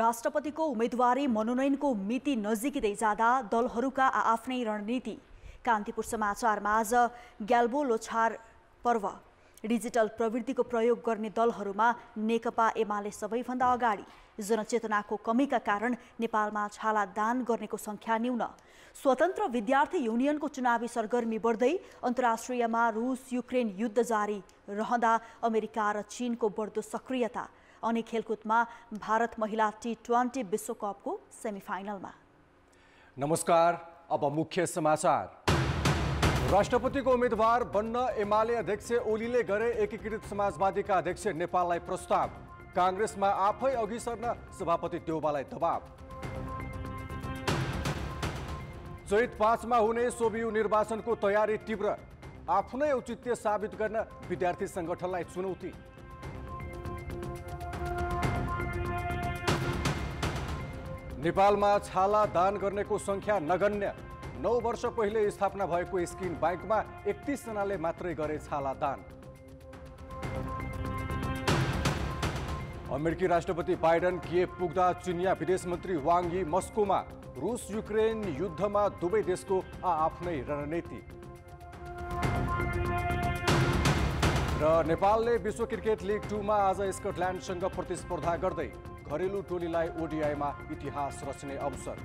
राष्ट्रपतिको उम्मेदवारी मनोनयनको मिति नजिकै जाँदा दलहरूका आफ्नै रणनीति। कान्तिपुर समाचारमा आज ग्याल्बो लोछार पर्व। डिजिटल प्रवृत्तिको प्रयोग गर्ने दलहरूमा नेकपा एमाले सबैभन्दा अगाडि। जनचेतनाको कमीका कारण नेपालमा छाला दान गर्नेको संख्या न्यून। स्वतन्त्र विद्यार्थी युनियनको चुनावी सरगर्मी बढ्दै। अन्तर्राष्ट्रियमा रुस युक्रेन युद्ध जारी रहँदा अमेरिका र चीनको बढ्दो सक्रियता। अनि खेलकुदमा भारत महिला T20 विश्वकपको सेमिफाइनलमा। नमस्कार, अब मुख्य समाचार। राष्ट्रपतिको उम्मेदवार बन्न एमाले अध्यक्ष ओलीले गरे एकीकृत समाजवादीका अध्यक्ष नेपाललाई प्रस्ताव। कांग्रेसमा आफै अघि सर्न सभापति देउबालाई दबाव। चैत 5 मा हुने सोभियु निर्वाचनको तयारी तीव्र। आफ्नै औचित्य साबित गर्न विद्यार्थी संगठनलाई चुनौती। नेपालमा छाला दान गर्नेको संख्या नगण्य। 9 वर्ष पहिले स्थापना भएको स्किन बैंकमा 31 जनाले मात्रै गरे छाला दान। अमेरिकी राष्ट्रपति बाइडेन किएभ पुग्दा चिनिया विदेश मन्त्री वाङ यी मस्कोमा। रुस युक्रेन युद्धमा दुवै देशको आफ्नै रणनीति। र नेपालले विश्व क्रिकेट लिग 2 मा आज स्कटल्यान्डसँग प्रतिस्पर्धा गर्दै घरेलु टोलीलाई ओडिआईमा इतिहास रच्ने अवसर।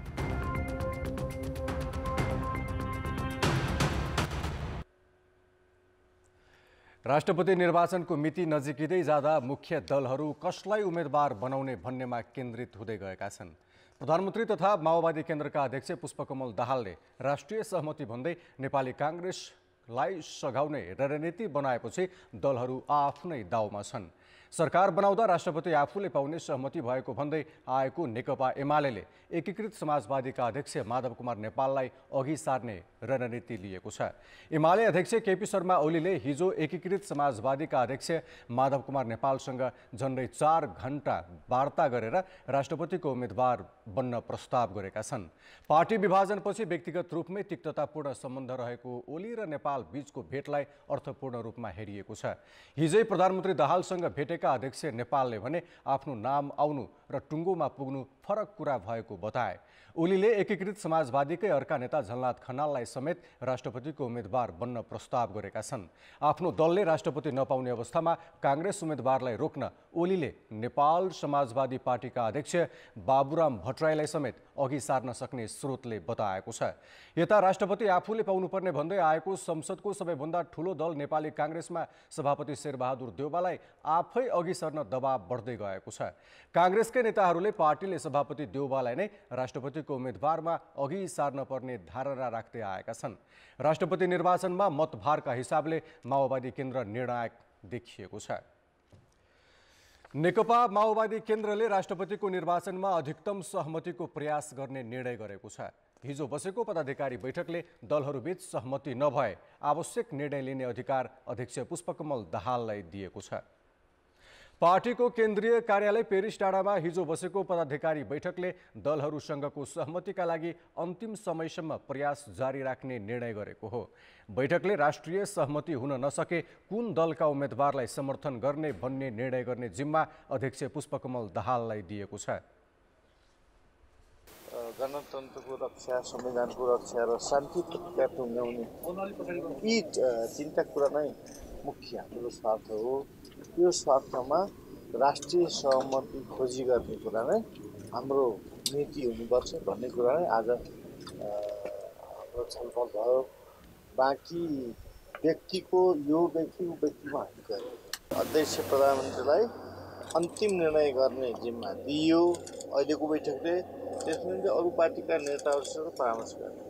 राष्ट्रपति निर्वाचनको मिति नजिकै जाँदा मुख्य दलहरू कसलाई उम्मेदवार बनाउने भन्नेमा केन्द्रित हुँदै गएका छन्। प्रधानमन्त्री तथा माओवादी केन्द्रका अध्यक्ष पुष्पकमल दाहालले राष्ट्रिय सहमति भन्दै नेपाली कांग्रेसलाई सघाउने रणनीति बनाएपछि दलहरू आफ्नै दाउमा छन्। सरकार बनाउँदा राष्ट्रपति आफूले पाउने सहमति भएको भन्दै आएको नेकपा एमाले एकीकृत समाजवादीका अध्यक्ष माधव कुमार नेपाललाई अघि सार्ने रणनीति लिएको छ। एमाले अध्यक्ष केपी शर्मा ओलीले हिजो एकीकृत समाजवादीका अध्यक्ष माधव कुमार नेपालसँग झन्डै 4 घण्टा वार्ता गरेर राष्ट्रपतिको उम्मेदवार बन्न प्रस्ताव गरेका छन्। पार्टी विभाजनपछि व्यक्तिगत रूपमै तिक्ततापूर्ण सम्बन्ध रहेको ओली र नेपाल बीचको भेटलाई अर्थपूर्ण रूपमा हेरिएको छ। हिजै प्रधानमन्त्री दाहालसँग भेटेका अध्यक्ष नेपालले भने आफ्नो नाम आउनु र टुङ्गोमा पुग्नु फरक कुरा भएको बताए। ओलीले एकीकृत समाजवादीकै अर्का नेता झलनाथ खनाललाई समेत राष्ट्रपतिको उम्मेदवार बन्न प्रस्ताव गरेका छन्। आफ्नो दलले राष्ट्रपति नपाउने अवस्थामा कांग्रेस उम्मेदवारलाई रोक्न ओलीले नेपाल समाजवादी पार्टीका अध्यक्ष बाबुराम भट्टराईलाई समेत अघि सार्न सक्ने स्रोतले बताएको छ। यता राष्ट्रपति आफूले पाउनुपर्ने भन्दै आएको संसदको सबैभन्दा ठूलो दल नेपाली कांग्रेसमा सभापति शेरबहादुर देउबालाई आफै अघि सर्न दबाव बढ्दै गएको छ। कांग्रेसकै नेताहरूले पार्टीले सभापति देउबालाई नै राष्ट्रपतिको उम्मेदवारमा अघि सार्न पर्ने धारणा राख्दै आएका छन्। राष्ट्रपति निर्वाचनमा मतभारका हिसाबले माओवादी केन्द्र निर्णायक देखिएको छ। नेकपा माओवादी केन्द्रले राष्ट्रपतिको निर्वाचनमा अधिकतम सहमतिको प्रयास गर्ने निर्णय गरेको छ। हिजो बसेको पदाधिकारी बैठकले दलहरूबीच सहमति नभए आवश्यक निर्णय लिने अधिकार अध्यक्ष पुष्पकमल दाहाललाई दिएको छ। पार्टीको केन्द्रीय कार्यालय पेरिस टाडामा हिजो बसेको पदाधिकारी बैठकले दलहरूसँगको सहमतिका लागि अन्तिम समयसम्म प्रयास जारी राख्ने निर्णय गरेको हो। बैठकले राष्ट्रिय सहमति हुन नसके कुन दलका उम्मेदवारलाई समर्थन गर्ने भन्ने निर्णय गर्ने जिम्मा अध्यक्ष पुष्पकमल दाहाललाई दिएको छ। गणतन्त्रको रक्षा, संविधानको रक्षा र शान्ति प्रतिका टुङ्ग्याउने यी चिन्ता कुरा नै मुख्य हाम्रो स्वार्थ हो। यो स्वार्थमा राष्ट्रिय सहमति खोजी गर्ने कुरा नै हाम्रो नीति हुनुपर्छ भन्ने कुरा नै आज हाम्रो छलफल भयो। बाँकी व्यक्तिको यो व्यक्तिमा गयो। अध्यक्ष प्रधानमन्त्रीलाई अन्तिम निर्णय गर्ने जिम्मा दियो अहिलेको बैठकले। त्यसपछि अरू पार्टीका नेताहरूसँग परामर्श गर्ने।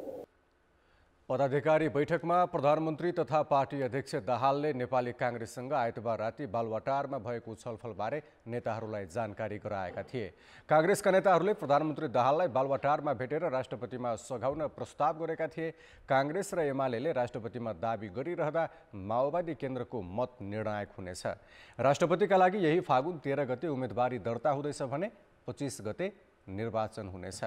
पदाधिकारी बैठकमा प्रधानमन्त्री तथा पार्टी अध्यक्ष दाहालले नेपाली कांग्रेससँग आइतबार राति बालुवाटारमा भएको छलफलबारे नेताहरूलाई जानकारी गराएका थिए। कांग्रेसका नेताहरूले प्रधानमन्त्री दाहाललाई बालुवाटारमा भेटेर राष्ट्रपतिमा सघाउन प्रस्ताव गरेका थिए। कांग्रेस र एमालेले राष्ट्रपतिमा दाबी गरिरहँदा माओवादी केन्द्रको मत निर्णायक हुनेछ। राष्ट्रपतिका लागि यही फागुन 13 गते उम्मेदवारी दर्ता हुँदैछ भने 25 गते निर्वाचन हुनेछ।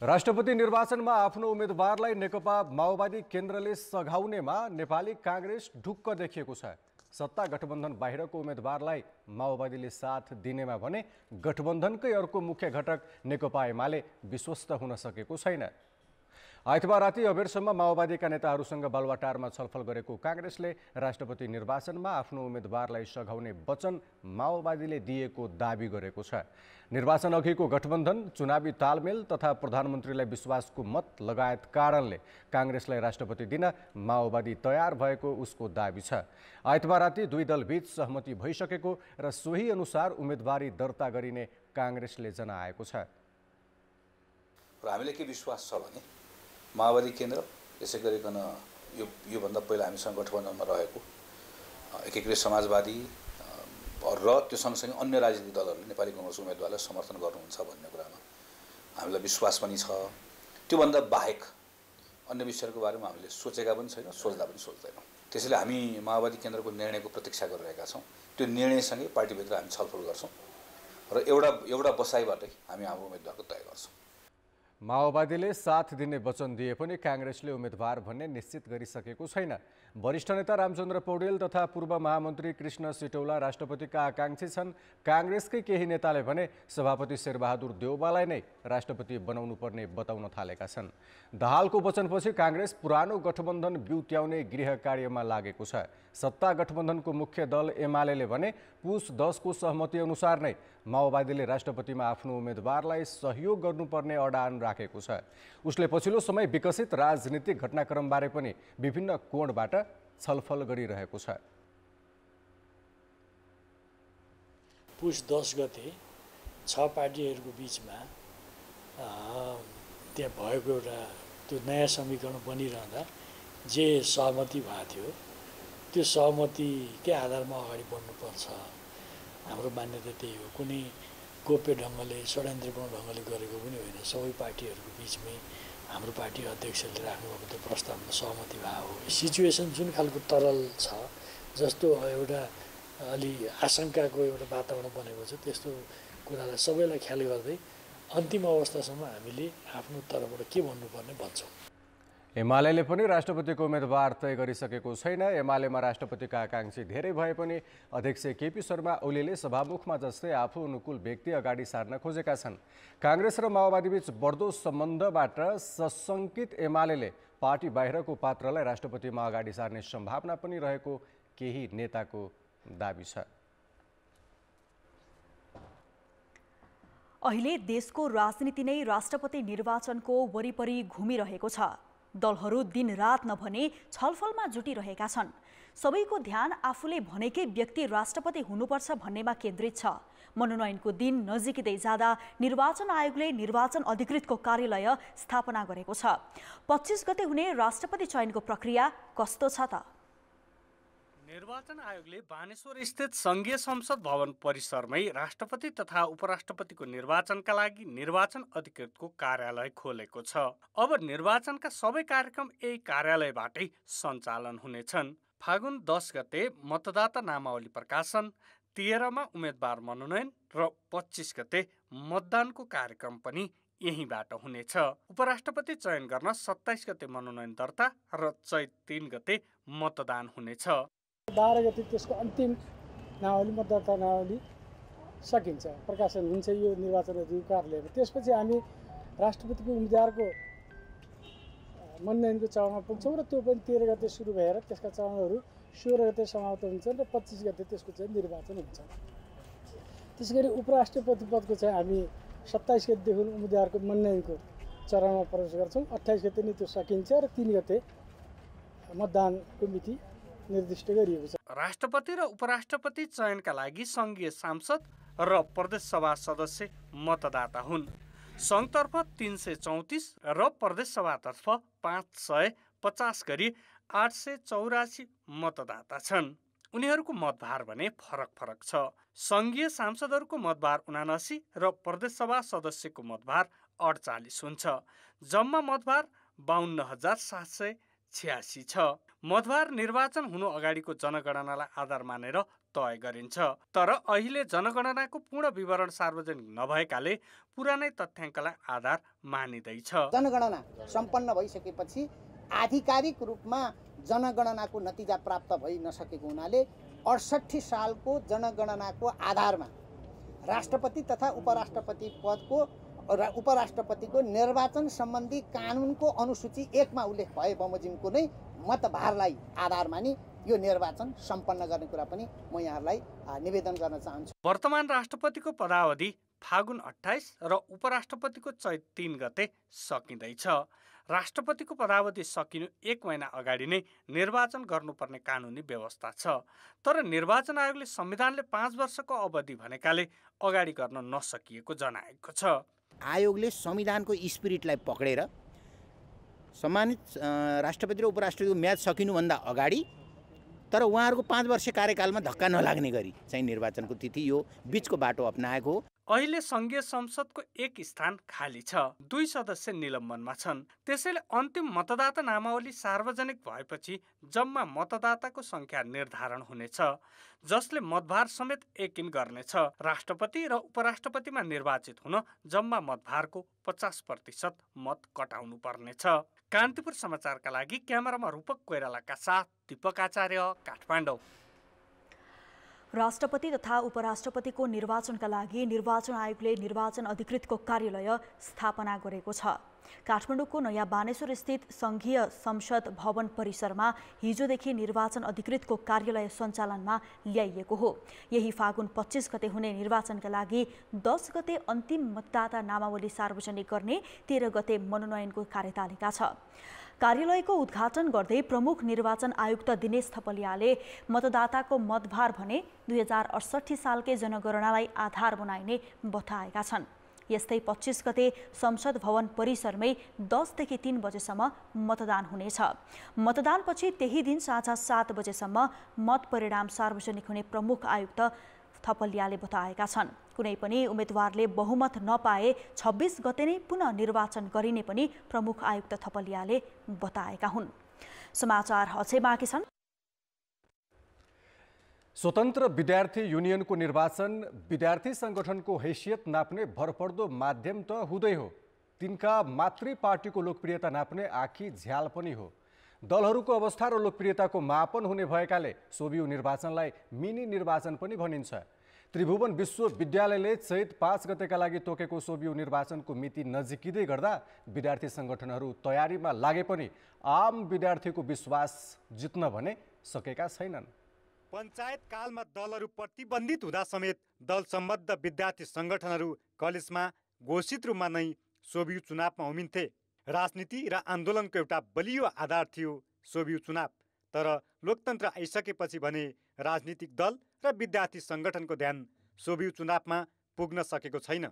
राष्ट्रपति निर्वाचनमा आफ्नो उम्मेदवारलाई नेकपा माओवादी केन्द्रले सघाउनेमा नेपाली कांग्रेस ढुक्क देखिएको छ। सत्ता गठबन्धन बाहिरको उम्मेदवारलाई माओवादीले साथ दिनेमा भने गठबन्धनकै अर्को मुख्य घटक नेकपा एमाले विश्वस्त हुन सकेको छैन। आइतबार राति अबेरसम्म माओवादीका नेताहरूसँग बालुवाटारमा छलफल गरेको काङ्ग्रेसले राष्ट्रपति निर्वाचनमा आफ्नो उम्मेदवारलाई सघाउने वचन माओवादीले दिएको दाबी गरेको छ। निर्वाचन अघिको गठबन्धन, चुनावी तालमेल तथा प्रधानमन्त्रीलाई विश्वासको मत लगायत कारणले काङ्ग्रेसलाई राष्ट्रपति दिन माओवादी तयार भएको उसको दाबी छ। आइतबार राति दुई दलबीच सहमति भइसकेको र सोही अनुसार उम्मेदवारी दर्ता गरिने काङ्ग्रेसले जनाएको छ। र हामीले के विश्वास छ भने माओवादी केन्द्र यसै गरिकन योभन्दा पहिला हामीसँग गठबन्धनमा रहेको एकीकृत समाजवादी र त्यो सँगसँगै अन्य राजनीतिक दलहरूले नेपाली काङ्ग्रेस उम्मेदवारलाई समर्थन गर्नुहुन्छ भन्ने कुरामा हामीलाई विश्वास पनि छ। त्योभन्दा बाहेक अन्य विषयहरूको बारेमा हामीले सोचेका पनि छैनौँ, सोच्दा पनि सोच्दैनौँ। त्यसैले हामी माओवादी केन्द्रको निर्णयको प्रतीक्षा गरिरहेका छौँ। त्यो निर्णयसँगै पार्टीभित्र हामी छलफल गर्छौँ र एउटा बसाइबाटै हामी हाम्रो उम्मेदवारको तय गर्छौँ। माओवादीले साथ दिने वचन दिए पनि काङ्ग्रेसले उम्मेदवार भन्ने निश्चित गरिसकेको छैन। वरिष्ठ नेता रामचन्द्र पौडेल तथा पूर्व महामन्त्री कृष्ण सिटौला राष्ट्रपतिका आकाङ्क्षी छन्। काङ्ग्रेसकै केही नेताले भने सभापति शेरबहादुर देउवालाई नै राष्ट्रपति बनाउनु पर्ने बताउन थालेका छन्। दाहालको वचनपछि काङ्ग्रेस पुरानो गठबन्धन बिउत्याउने गृह कार्यमा लागेको छ। सत्ता गठबन्धनको मुख्य दल एमाले भने पुस 10 को सहमति अनुसार नै माओवादीले राष्ट्रपतिमा आफ्नो उम्मेदवारलाई सहयोग गर्नुपर्ने अडान राखेको छ। उसले पछिल्लो समय विकसित राजनीतिक घटनाक्रमबारे पनि विभिन्न कोणबाट छलफल गरिरहेको छ। पुस 10 गते 6 पार्टीहरूको बिचमा त्यहाँ भएको एउटा त्यो नयाँ समीकरण बनिरहँदा जे सहमति भएको थियो त्यो सहमतिकै आधारमा अगाडि बढ्नुपर्छ। हाम्रो मान्यता त्यही हो। कुनै गोप्य ढङ्गले षड्यन्त्रपूर्ण ढङ्गले गरेको पनि होइन। सबै पार्टीहरूको बिचमै हाम्रो पार्टी अध्यक्षले राख्नुभएको त्यो प्रस्तावमा सहमति भएको हो। सिचुएसन जुन खालको तरल छ, जस्तो एउटा अलि आशंकाको एउटा वातावरण बनेको छ, त्यस्तो कुरालाई सबैलाई ख्याल गर्दै अन्तिम अवस्थासम्म हामीले आफ्नो तर्फबाट के भन्नुपर्ने भन्छौँ। एमाले पनि राष्ट्रपतिको उम्मेदवार तय गरिसकेको छैन। एमालेमा राष्ट्रपतिका आकाङ्क्षी धेरै भए पनि अध्यक्ष केपी शर्मा ओलीले सभामुखमा जस्तै आफू अनुकूल व्यक्ति अगाडि सार्न खोजेका छन्। काङ्ग्रेस र माओवादीबीच बढ्दो सम्बन्धबाट सशङ्कित एमाले पार्टी बाहिरको पात्रलाई राष्ट्रपतिमा अगाडि सार्ने सम्भावना पनि रहेको केही नेताको दाबी छ। अहिले देशको राजनीति नै राष्ट्रपति निर्वाचनको वरिपरि घुमिरहेको छ। दलहरू दिनरात नभने छलफलमा जुटिरहेका छन्। सबैको ध्यान आफूले भनेकै व्यक्ति राष्ट्रपति हुनुपर्छ भन्नेमा केन्द्रित छ। मनोनयनको दिन नजिकै जाँदा निर्वाचन आयोगले निर्वाचन अधिकृतको कार्यालय स्थापना गरेको छ। 25 गते हुने राष्ट्रपति चयनको प्रक्रिया कस्तो छ त? निर्वाचन आयोगले बानेश्वर स्थित संघीय संसद भवन परिसरमै राष्ट्रपति तथा उपराष्ट्रपतिको निर्वाचनका लागि निर्वाचन अधिकृतको कार्यालय खोलेको छ। अब निर्वाचनका सबै कार्यक्रम यही कार्यालयबाटै सञ्चालन हुनेछन्। फागुन 10 गते मतदाता नामावली प्रकाशन, 13 मा उम्मेदवार मनोनयन र 25 गते मतदानको कार्यक्रम पनि यहीँबाट हुनेछ। उपराष्ट्रपति चयन गर्न 27 गते मनोनयन दर्ता र चैत 3 गते मतदान हुनेछ। 12 गते त्यसको अन्तिम नामावली मतदाता नामावली सकिन्छ, प्रकाशन हुन्छ यो निर्वाचन अधिकृतको कार्यालयमा। त्यसपछि हामी राष्ट्रपतिको उम्मेदवारको मनोनयनको चरणमा पुग्छौँ र त्यो पनि 13 गते सुरु भएर त्यसका चरणहरू 16 गते समाप्त हुन्छन् र 25 गते त्यसको चाहिँ निर्वाचन हुन्छ। त्यसै गरी उपराष्ट्रपति पदको चाहिँ हामी 27 गतेदेखि उम्मेदवारको मनोनयनको चरणमा प्रवेश गर्छौँ। 28 गते नै त्यो सकिन्छ र 3 गते मतदानको मिति निर्दिष्ट गरिएको छ। राष्ट्रपति र उपराष्ट्रपति चयनका लागि संघीय सांसद र प्रदेश सभा सदस्य मतदाता हुन्। संघतर्फ 334 र प्रदेश सभातर्फ 550 गरी 884 मतदाता छन्। उनीहरूको मतभार भने फरक छ। संघीय सांसदहरूको मतभार 79 र प्रदेश सभा सदस्यको मतभार 48 हुन्छ। जम्मा मतभार 52,786 छ। मतभार निर्वाचन हुनु अगाडिको जनगणनालाई आधार मानेर तय गरिन्छ। तर अहिले जनगणनाको पूर्ण विवरण सार्वजनिक नभएकाले पुरानै तथ्याङ्कलाई आधार मानिँदैछ। जनगणना सम्पन्न भइसकेपछि आधिकारिक रूपमा जनगणनाको नतिजा प्राप्त भइ नसकेको हुनाले 68 सालको जनगणनाको आधारमा राष्ट्रपति तथा उपराष्ट्रपतिको निर्वाचन सम्बन्धी कानुनको अनुसूची 1 मा उल्लेख भए बमोजिमको नै मतभारलाई आधार मानि यो निर्वाचन सम्पन्न गर्ने कुरा पनि म यहाँहरूलाई निवेदन गर्न चाहन्छु। वर्तमान राष्ट्रपतिको पदावधि फागुन 28 र उपराष्ट्रपतिको चैत 3 गते सकिँदैछ। राष्ट्रपतिको पदावधि सकिनु 1 महिना अगाडि नै निर्वाचन गर्नुपर्ने कानुनी व्यवस्था छ। तर निर्वाचन आयोगले संविधानले 5 वर्षको अवधि भनेकाले अगाडि गर्न नसकिएको जनाएको छ। आयोगले संविधानको स्पिरिटलाई पक्रेर सम्मानित राष्ट्रपति र उपराष्ट्रपतिको म्याद सकिनुभन्दा अगाडि तर उहाँहरूको 5 वर्ष कार्यकालमा धक्का नलाग्ने गरी चाहिँ निर्वाचनको तिथि यो बीचको बाटो अपनाएको हो। अहिले संघीय संसदको 1 स्थान खाली छ, 2 सदस्य निलम्बनमा छन्। त्यसैले अन्तिम मतदाता नामावली सार्वजनिक भएपछि जम्मा मतदाताको संख्या निर्धारण हुनेछ, जसले मतभार समेत यकिन गर्नेछ। राष्ट्रपति र उपराष्ट्रपतिमा निर्वाचित हुन जम्मा मतभारको 50% मत कटाउनु पर्नेछ। कान्तिपुर समाचारका लागि क्यामेरामा रूपक कोइरालाका साथ दीपक आचार्य, काठमाडौँ। राष्ट्रपति तथा उपराष्ट्रपतिको निर्वाचनका लागि निर्वाचन आयोगले निर्वाचन अधिकृतको कार्यालय स्थापना गरेको छ। काठमाडौँको नयाँ बानेश्वर स्थित संघीय संसद भवन परिसरमा हिजोदेखि निर्वाचन अधिकृतको कार्यालय सञ्चालनमा ल्याइएको हो। यही फागुन 25 गते हुने निर्वाचनका लागि 10 गते अन्तिम मतदाता नामावली सार्वजनिक गर्ने, 13 गते मनोनयनको कार्यतालिका छ। कार्यालयको उद्घाटन गर्दै प्रमुख निर्वाचन आयुक्त दिनेश थपलियाले मतदाताको मतभार भने 2068 सालकै जनगणनालाई आधार बनाइने बताएका छन्। यस्तै 25 गते संसद भवन परिसरमै 10 देखि 3 बजेसम्म मतदान हुनेछ। मतदानपछि त्यही दिन साँझ 7 बजेसम्म मत परिणाम सार्वजनिक हुने प्रमुख आयुक्त थपलियाले बताएका छन्। कुनै पनि उम्मेदवारले बहुमत नपाए 26 गते नै पुनः निर्वाचन गरिने पनि प्रमुख आयुक्त थपलियाले बताएका हुन्। समाचार अझै बाँकी छन्। स्वतन्त्र विद्यार्थी युनियनको निर्वाचन विद्यार्थी संगठनको हैसियत नाप्ने भरपर्दो माध्यम त हुँदै हो, तिनका मातृ पार्टीको लोकप्रियता नाप्ने आखी झ्याल पनि हो। दलहरूको अवस्था र लोकप्रियताको मापन हुने भएकाले सोभियु निर्वाचनलाई मिनी निर्वाचन पनि भनिन्छ। त्रिभुवन विश्वविद्यालयले चैत 5 गतेका लागि तोकेको सोभियु निर्वाचनको मिति नजिकिँदै गर्दा विद्यार्थी संगठनहरू तयारीमा लागे पनि आम विद्यार्थीको विश्वास जित्न भने सकेका छैनन्। पञ्चायत कालमा दलहरू प्रतिबन्धित हुँदा समेत दल सम्बद्ध विद्यार्थी संगठनहरू कलेजमा घोषित रूपमा नै सोभियु चुनावमा उम्रिन्थे। राजनीति र आन्दोलनको एउटा बलियो आधार थियो सोभियु चुनाव। तर लोकतन्त्र आइसकेपछि भने राजनीतिक दल र विद्यार्थी संगठनको ध्यान सोभियु चुनावमा पुग्न सकेको छैन।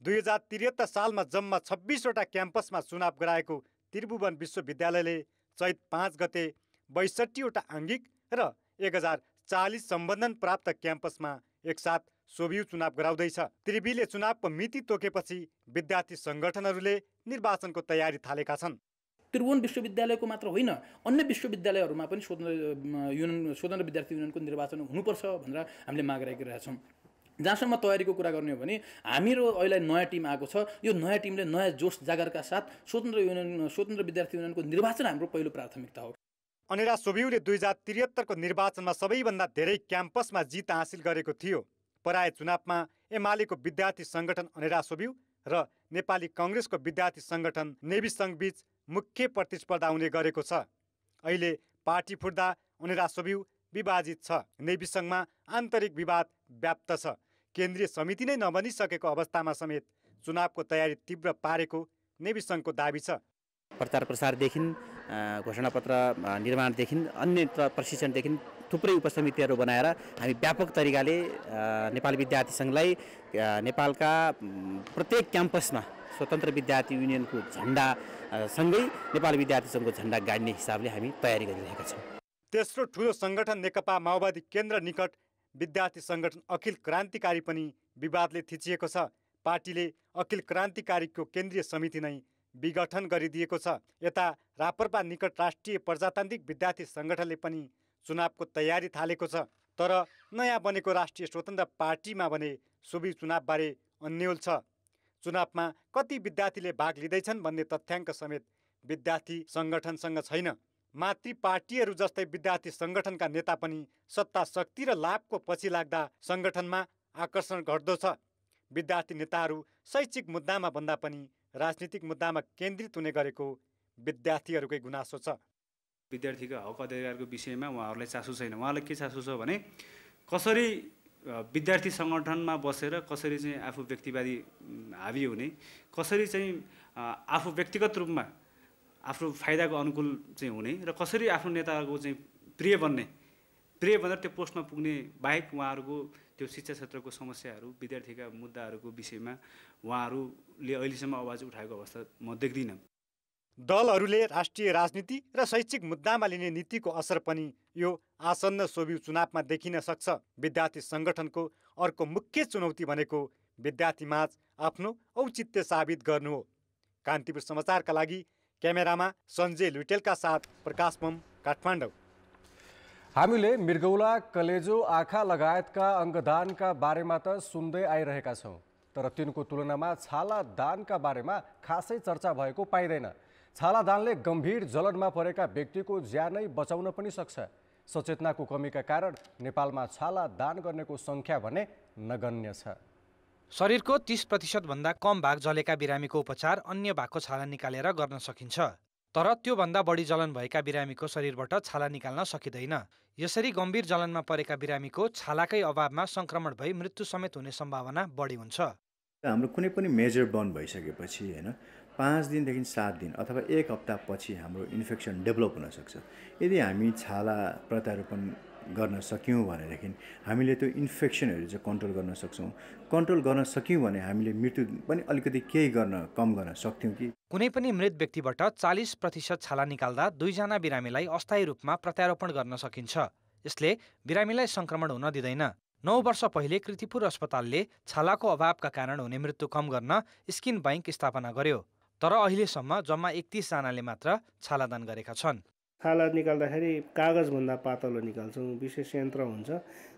2073 सालमा जम्मा 26 वटा क्याम्पसमा चुनाव गराएको त्रिभुवन विश्वविद्यालयले चैत 5 गते 62 वटा आङ्गिक र 1040 सम्बन्धन प्राप्त क्याम्पसमा एकसाथ सोभियु चुनाव गराउँदैछ। त्रिभुवनले चुनावको मिति तोकेपछि विद्यार्थी संगठनहरूले निर्वाचनको तयारी थालेका छन्। त्रिभुवन विश्वविद्यालयको मात्र होइन, अन्य विश्वविद्यालयहरूमा पनि स्वतन्त्र विद्यार्थी युनियनको निर्वाचन हुनुपर्छ भनेर हामीले माग राखिरहेका छौँ। जहाँसम्म तयारीको कुरा गर्ने हो भने हाम्रो अहिले नयाँ टिम आएको छ। यो नयाँ टिमले नयाँ जोस जागरका साथ स्वतन्त्र विद्यार्थी युनियनको निर्वाचन हाम्रो पहिलो प्राथमिकता हो। अनेरा सोभियुले 2073 को निर्वाचनमा सबैभन्दा धेरै क्याम्पसमा जित हासिल गरेको थियो। पराय चुनावमा एमालेको विद्यार्थी संगठन अनेरा सोभियु र नेपाली कांग्रेसको विद्यार्थी संगठन नेवी संघ बीच मुख्य प्रतिस्पर्धा हुने गरेको छ। अहिले पार्टी फुट्दा अनेरा सोभियु विभाजित छ। नेवी संघमा आन्तरिक विवाद व्याप्त छ। केन्द्रीय समिति नै नबनिसकेको अवस्थामा समेत चुनावको तयारी तीव्र पारेको नेवी संघको दाबी छ। प्रचार प्रसारदेखि घोषणापत्र निर्माणदेखि अन्य प्रशिक्षणदेखि थुप्रै उपसमितिहरू बनाएर हामी व्यापक तरिकाले नेपाली विद्यार्थी सङ्घलाई नेपालका प्रत्येक क्याम्पसमा स्वतन्त्र विद्यार्थी युनियनको झन्डा सँगै नेपाली विद्यार्थी सङ्घको झन्डा गाड्ने हिसाबले हामी तयारी गरिरहेका छौँ। तेस्रो ठुलो सङ्गठन नेकपा माओवादी केन्द्र निकट विद्यार्थी सङ्गठन अखिल क्रान्तिकारी पनि विवादले थिचिएको छ। पार्टीले अखिल क्रान्तिकारीको केन्द्रीय समिति नै विघटन गरिदिएको छ। यता रापरपा निकट राष्ट्रिय प्रजातान्त्रिक विद्यार्थी सङ्गठनले पनि चुनावको तयारी थालेको छ। तर नयाँ बनेको राष्ट्रिय स्वतन्त्र पार्टीमा भने सोभियु चुनावबारे अन्यल छ। चुनावमा कति विद्यार्थीले भाग लिँदैछन् भन्ने तथ्याङ्क समेत विद्यार्थी सङ्गठनसँग छैन। मातृ पार्टीहरू जस्तै विद्यार्थी सङ्गठनका नेता पनि सत्ता शक्ति र लाभको पछि लाग्दा सङ्गठनमा आकर्षण घट्दो छ। विद्यार्थी नेताहरू शैक्षिक मुद्दामा भन्दा पनि राजनीतिक मुद्दामा केन्द्रित हुने गरेको विद्यार्थीहरूकै गुनासो छ। विद्यार्थीको हक अधिकारको विषयमा उहाँहरूलाई चासो छैन। उहाँलाई के चासो छ भने कसरी विद्यार्थी सङ्गठनमा बसेर कसरी चाहिँ आफू व्यक्तिवादी हावी हुने, कसरी चाहिँ आफू व्यक्तिगत रूपमा आफ्नो फाइदाको अनुकूल चाहिँ हुने र कसरी आफ्नो नेताको चाहिँ प्रिय बनेर त्यो पोस्टमा पुग्ने बाहेक उहाँहरूको त्यो शिक्षा क्षेत्रको समस्याहरू, विद्यार्थीका मुद्दाहरूको विषयमा उहाँहरूले अहिलेसम्म आवाज उठाएको अवस्था म देख्दिनँ। दलहरूले राष्ट्रिय राजनीति र शैक्षिक मुद्दामा लिने नीतिको असर पनि यो आसन्न सोभिउ चुनावमा देखिन सक्छ। विद्यार्थी सङ्गठनको अर्को मुख्य चुनौती भनेको विद्यार्थीमाझ आफ्नो औचित्य साबित गर्नु हो। कान्तिपुर समाचारका लागि क्यामेरामा सञ्जय लुटेलका साथ प्रकाश बम, काठमाडौँ। हामीले मृगौला, कलेजो, आँखा लगायतका अङ्गदानका बारेमा त सुन्दै आइरहेका छौँ, तर तिनको तुलनामा छाला दानका बारेमा खासै चर्चा भएको पाइँदैन। छाला दानले गम्भीर जलनमा परेका व्यक्तिको ज्यानै बचाउन पनि सक्छ। सचेतनाको कमीका कारण नेपालमा छाला दान गर्नेको सङ्ख्या भने नगण्य छ। शरीरको 30% भन्दा कम भाग जलेका बिरामीको उपचार अन्य भागको छाला निकालेर गर्न सकिन्छ, तर त्योभन्दा बढी जलन भएका बिरामीको शरीरबाट छाला निकाल्न सकिँदैन। यसरी गम्भीर जलनमा परेका बिरामीको छालाकै अभावमा सङ्क्रमण भई मृत्यु समेत हुने सम्भावना बढी हुन्छ। हाम्रो कुनै पनि मेजर बर्न भइसकेपछि हैन 5 दिनदेखि 7 दिन अथवा 1 हप्तापछि हाम्रो इन्फेक्सन डेभलप हुन सक्छ। यदि हामी छाला प्रत्यारोपण गर्न सक्यौँ भनेदेखि हामीले त्यो इन्फेक्सनहरू चाहिँ कन्ट्रोल गर्न सक्छौँ। कन्ट्रोल गर्न सक्यौँ भने हामीले मृत्यु पनि अलिकति कम गर्न सक्थ्यौँ कि। कुनै पनि मृत व्यक्तिबाट 40% छाला निकाल्दा 2 जना बिरामीलाई अस्थायी रूपमा प्रत्यारोपण गर्न सकिन्छ। यसले बिरामीलाई सङ्क्रमण हुन दिँदैन। 9 वर्ष पहिले कृतिपुर अस्पतालले छालाको अभावका कारण हुने मृत्यु कम गर्न स्किन बैंक स्थापना गर्यो, तर अहिलेसम्म जम्मा 31 जनाले मात्र छालादान गरेका छन्। छाला निकाल्दाखेरि कागजभन्दा पातलो निकाल्छौँ, विशेष यन्त्र हुन्छ,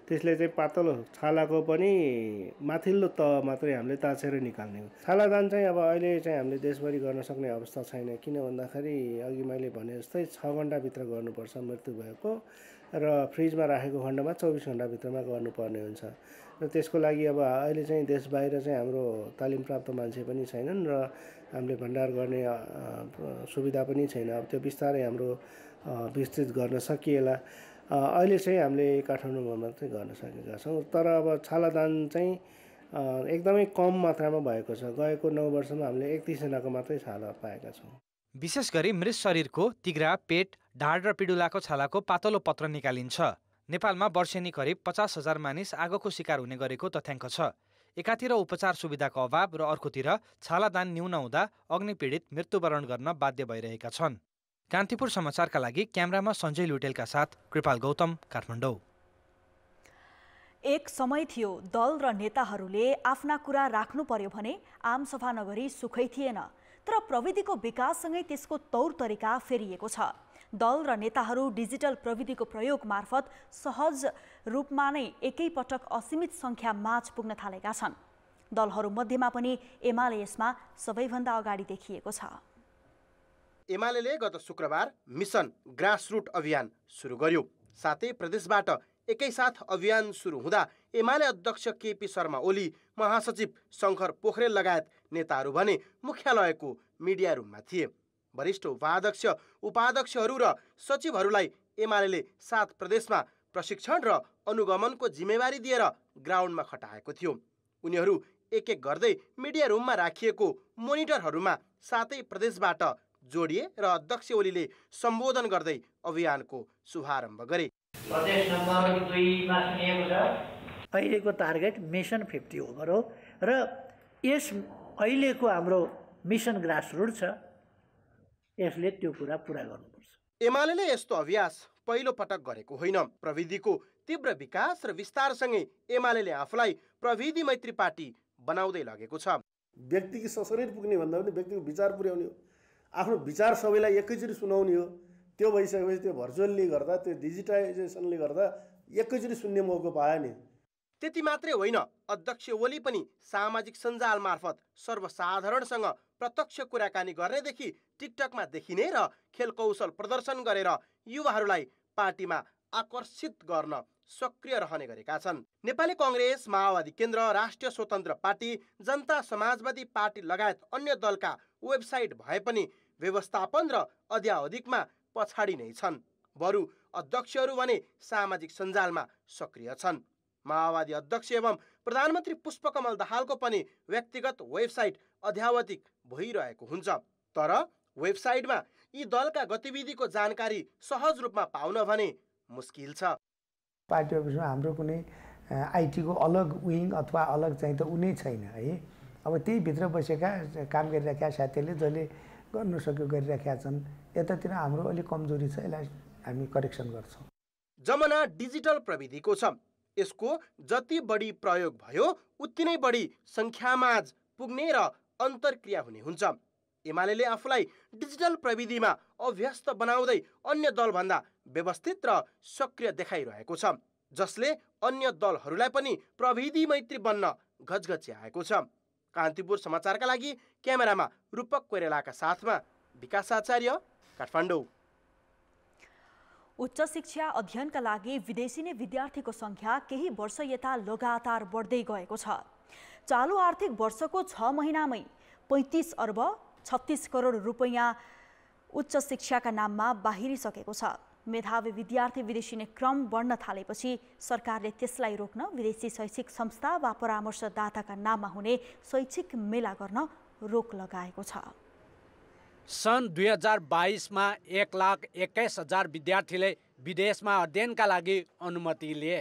त्यसले चाहिँ पातलो छालाको पनि माथिल्लो तह मात्रै हामीले ताछेर निकाल्ने हो। छालादान चाहिँ अब अहिले चाहिँ हामीले देशभरि गर्न सक्ने अवस्था छैन, किन भन्दाखेरि अघि मैले भने जस्तै 6 घन्टाभित्र गर्नुपर्छ मृत्यु भएको, र फ्रिजमा राखेको खण्डमा 24 घन्टाभित्रमा गर्नुपर्ने हुन्छ। र त्यसको लागि अब अहिले चाहिँ देश बाहिर चाहिँ हाम्रो तालिम प्राप्त मान्छे पनि छैनन् र हामीले भण्डार गर्ने सुविधा पनि छैन। अब त्यो बिस्तारै हाम्रो विस्तृत गर्न सकिएला। अहिले चाहिँ हामीले काठमाडौँमा मात्रै गर्न सकेका छौँ, तर अब छालादान चाहिँ एकदमै कम मात्रामा भएको छ। गएको 9 वर्षमा हामीले 31 जनाको मात्रै छाला पाएका छौँ। विशेष गरी मृत शरीरको तिघ्रा, पेट, ढाड र पिडुलाको छालाको पातलो पत्र निकालिन्छ। नेपालमा वर्षेनी करिब 50,000 मानिस आगोको शिकार हुने गरेको तथ्याङ्क छ। एकातिर उपचार सुविधाको अभाव र अर्कोतिर छालादान न्यून हुँदा अग्निपीडित मृत्युवरण गर्न बाध्य भइरहेका छन्। कान्तिपुर समाचारका लागि क्यामेरामा सञ्जय लुटेलका साथ कृपाल गौतम, काठमाडौँ। एक समय थियो दल र नेताहरूले आफ्ना कुरा राख्नु पर्यो भने आमसभा नगरी सुखै थिएन, तर प्रविधिको विकाससँगै त्यसको तौर तरिका फेरिएको छ। दल र नेताहरू डिजिटल प्रविधिको प्रयोग मार्फत सहज रूपमा नै एकैपटक असीमित सङ्ख्या माझ पुग्न थालेका छन्। दलहरू मध्येमा पनि एमाले यसमा सबैभन्दा अगाडि देखिएको छ। एमाले गत शुक्रबार मिसन ग्रासरुट अभियान सुरु गर्यो। साथै प्रदेशबाट एकैसाथ अभियान सुरु हुँदा एमाले अध्यक्ष केपी शर्मा ओली, महासचिव शङ्कर पोखरेल लगायत नेताहरू भने मुख्यालयको मिडिया रुममा थिए। वरिष्ठ उपाध्यक्षहरू र सचिवहरूलाई एमाले 7 प्रदेशमा प्रशिक्षण र अनुगमनको जिम्मेवारी दिएर ग्राउन्डमा खटाएको थियो। उनीहरू एक एक गर्दै मिडिया रुममा राखिएको मोनिटरहरूमा 7 प्रदेशबाट जोडिए र अध्यक्ष ओलीले सम्बोधन गर्दै अभियानको शुभारम्भ गरे। प्रदेश नम्बर 2 मा सुनिएको छ अहिलेको टार्गेट मिसन 50 ओभर हो र यस अहिलेको हाम्रो मिसन ग्रासरुट छ, यसले त्यो कुरा पुरा गर्नुपर्छ। एमाले यस्तो अभ्यास पहिलो पटक गरेको होइन। प्रविधिको तीव्र विकास र विस्तारसँगै एमाले आफूलाई प्रविधि मैत्री पार्टी बनाउँदै लगेको छ। व्यक्तिको सशरीर पुग्ने भन्दा पनि व्यक्तिको विचार पुर्याउने हो, आफ्नो विचार सबैलाई एकैचोटि सुनाउने हो। त्यो भइसकेपछि त्यो भर्चुअल्ली गर्दा, त्यो डिजिटाइजेसनले गर्दा एकैचोटि सुन्ने मौका पायो नि। त्यति मात्रै होइन, अध्यक्ष ओली पनि सामाजिक सञ्जाल मार्फत सर्वसाधारणसँग प्रत्यक्ष कुराकानी गर्नेदेखि टिकटकमा देखिने र खेलकौशल प्रदर्शन गरेर युवाहरूलाई पार्टीमा आकर्षित गर्न सक्रिय रहने गरेका छन्। नेपाली कांग्रेस, माओवादी केन्द्र, राष्ट्रिय स्वतन्त्र पार्टी, जनता समाजवादी पार्टी लगायत अन्य दलका वेबसाइट भए पनि व्यवस्थापन र अध्यावधिकमा पछाडि नै छन्। बरु अध्यक्षहरू भने सामाजिक सञ्जालमा सक्रिय छन्। माओवादी अध्यक्ष एवं प्रधानमन्त्री पुष्पकमल दाहालको पनि व्यक्तिगत वेबसाइट अध्यावधिक भइरहेको हुन्छ। तर वेबसाइटमा यी दलका गतिविधिको जानकारी सहज रूपमा पाउन भने मुस्किल छ। पार्टी अफिसमा हाम्रो कुनै आइटीको अलग विङ अथवा अलग चाहिँ त उनी छैन है। अब त्यही भित्र बसेका काम गरिरहेका साथीहरूले जसले गर्नु सक्यो गरिरहेका छन्। यतातिर हाम्रो अलिक कमजोरी छ, यसलाई हामी करेक्सन गर्छौँ। जमाना डिजिटल प्रविधिको छ। यसको जति बढी प्रयोग भयो उति नै बढी सङ्ख्यामाझ पुग्ने र अन्तर्क्रिया हुने हुन्छ। एमाले आफूलाई डिजिटल प्रविधिमा अभ्यस्त बनाउँदै अन्य दलभन्दा व्यवस्थित र सक्रिय देखाइरहेको छ, जसले अन्य दलहरूलाई पनि प्रविधि मैत्री बन्न घचघच्याएको छ। कान्तिपुर समाचारका लागि क्यामेरामा रूपक कोइरालाका साथमा विकास आचार्य, काठमाडौँ। उच्च शिक्षा अध्ययनका लागि विदेशी नै विद्यार्थीको संख्या केही वर्ष यता लगातार बढ्दै गएको छ। चालु आर्थिक वर्षको 6 महिनामै 35 अर्ब 36 करोड रुपैयाँ उच्च शिक्षाका नाममा बाहिरिसकेको छ। मेधावी विद्यार्थी विदेशी नै क्रम बढ्न थालेपछि सरकारले त्यसलाई रोक्न विदेशी शैक्षिक संस्था वा परामर्शदाताका नाममा हुने शैक्षिक मेला गर्न रोक लगाएको छ। सन् 2022मा 1,21,000 विद्यार्थीले विदेशमा अध्ययनका लागि अनुमति लिए।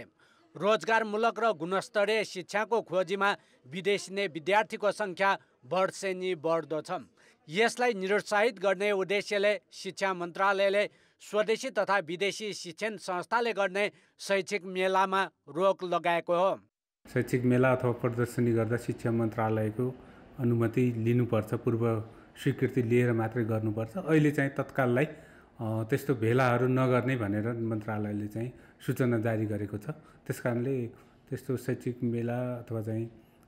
रोजगारमूलक र गुणस्तरीय शिक्षाको खोजीमा विदेशी नै विद्यार्थीको सङ्ख्या वर्षेनी बढ्दो छ। यसलाई निरुत्साहित गर्ने उद्देश्यले शिक्षा मन्त्रालयले स्वदेशी तथा विदेशी शिक्षण संस्थाले गर्ने शैक्षिक मेलामा रोक लगाएको हो। शैक्षिक मेला अथवा प्रदर्शनी गर्दा शिक्षा मन्त्रालयको अनुमति लिनुपर्छ, पूर्व स्वीकृति लिएर मात्रै गर्नुपर्छ। अहिले चाहिँ तत्काललाई त्यस्तो भेलाहरू नगर्ने भनेर मन्त्रालयले चाहिँ सूचना जारी गरेको छ। त्यसकारणले त्यस्तो शैक्षिक मेला अथवा चाहिँ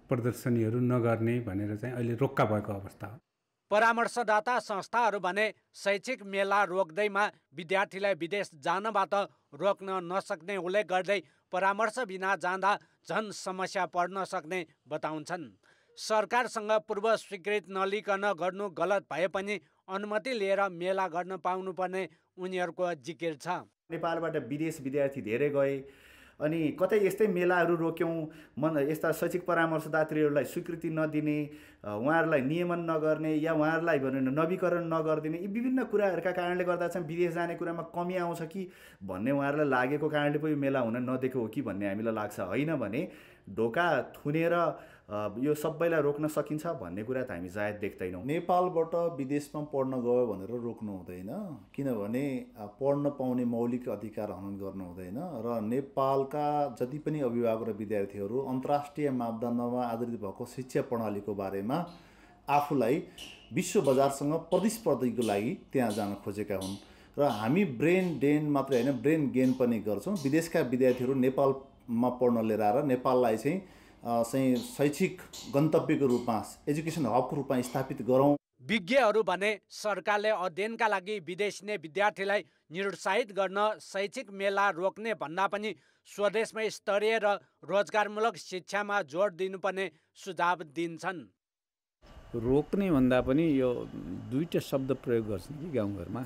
प्रदर्शनीहरू नगर्ने भनेर चाहिँ अहिले रोक्का भएको अवस्था हो। परामर्शदाता संस्थाहरू भने शैक्षिक मेला रोक्दैमा विद्यार्थीलाई विदेश जानबाट रोक्न नसक्ने उल्लेख गर्दै परामर्श बिना जाँदा झन् समस्या पर्न सक्ने बताउँछन्। सरकारसँग पूर्व स्वीकृत नलिकन गर्नु गलत भए पनि अनुमति लिएर मेला गर्न पाउनुपर्ने उनीहरूको जिकिर छ। नेपालबाट विदेश विद्यार्थी धेरै गए अनि कतै यस्तै मेलाहरू रोक्यौँ, यस्ता शैक्षिक परामर्शदाताहरूलाई स्वीकृति नदिने, उहाँहरूलाई नियमन नगर्ने या उहाँहरूलाई नवीकरण नगरिदिने, यी विभिन्न कुराहरूका कारणले गर्दा चाहिँ विदेश जाने कुरामा कमी आउँछ कि भन्ने उहाँहरूलाई लागेको कारणले पनि मेला हुन नदिएको हो कि भन्ने हामीलाई लाग्छ। होइन भने ढोका थुनेर यो सबैलाई रोक्न सकिन्छ भन्ने कुरा त हामी जायज देख्दैनौँ। नेपालबाट विदेशमा पढ्न गयो भनेर रोक्नु हुँदैन, किनभने पढ्न पाउने मौलिक अधिकार हनन गर्नु हुँदैन र नेपालका जति पनि अभिभावक र विद्यार्थीहरू अन्तर्राष्ट्रिय मापदण्डमा आधारित भएको शिक्षा प्रणालीको बारेमा आफूलाई विश्व बजारसँग प्रतिस्पर्धीको लागि त्यहाँ जान खोजेका हुन् र हामी ब्रेन डेन मात्रै होइन ब्रेन गेन पनि गर्छौँ। विदेशका विद्यार्थीहरू नेपालमा पढ्न लिएर आएर नेपाललाई चाहिँ शैक्षिक गन्तव्यको रूपमा एजुकेसन हबको रूपमा स्थापित गरौँ। विज्ञहरू भने सरकारले अध्ययनका लागि विदेशी नै विद्यार्थीलाई निरुत्साहित गर्न शैक्षिक मेला रोक्ने भन्दा पनि स्वदेशमै स्तरीय र रोजगारमूलक शिक्षामा जोड दिनुपर्ने सुझाव दिन्छन्। रोक्ने भन्दा पनि यो दुईटा शब्द प्रयोग गर्छन् कि गाउँघरमा,